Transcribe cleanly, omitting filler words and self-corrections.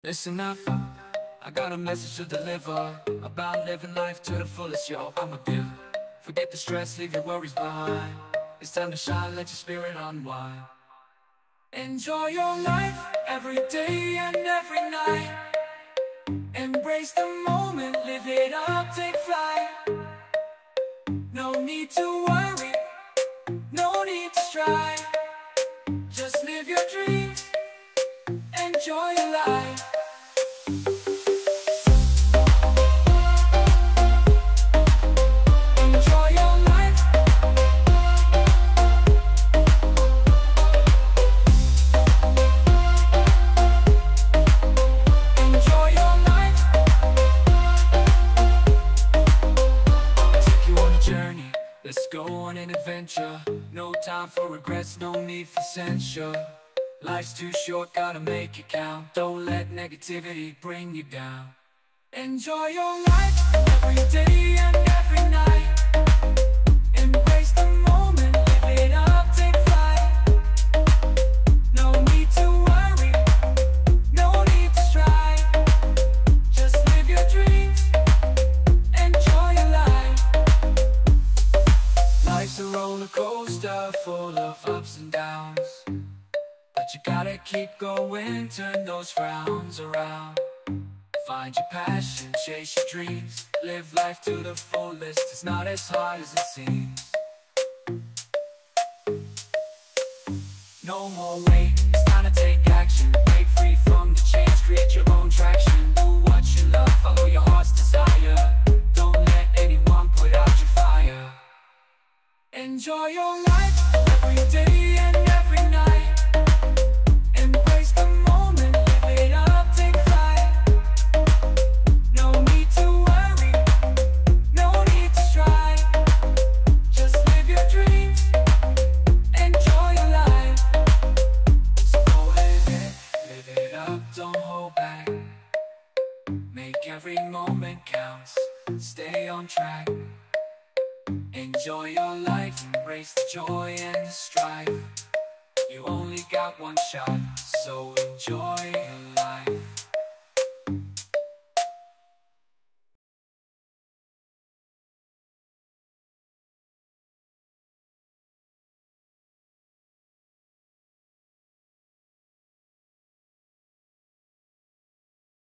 Listen up, I got a message to deliver about living life to the fullest, yo, I'm a giver. Forget the stress, leave your worries behind. It's time to shine, let your spirit unwind. Enjoy your life, every day and every night. Embrace the moment, live it up, take flight. No need to worry, no need to strive. Just live your dreams, enjoy your life. Enjoy your life. Enjoy your life. I'll take you on a journey, let's go on an adventure. No time for regrets, no need for censure. Life's too short, gotta make it count. Don't let negativity bring you down. Enjoy your life, every day and every night. Embrace the moment, live it up, take flight. No need to worry, no need to strive. Just live your dreams, enjoy your life. Life's a roller coaster full of ups and downs, but you gotta keep going, turn those frowns around. Find your passion, chase your dreams. Live life to the fullest, it's not as hard as it seems. No more wait, it's time to take action. Break free from the chains, create your own traction. Do what you love, follow your heart's desire. Don't let anyone put out your fire. Enjoy your life, every day and every night. Embrace the moment, live it up, take flight. No need to worry, no need to strive. Just live your dreams, enjoy your life. So go ahead, live it up, don't hold back. Make every moment count, stay on track. Enjoy your life, embrace the joy and the strife. You only got one shot, so enjoy your life.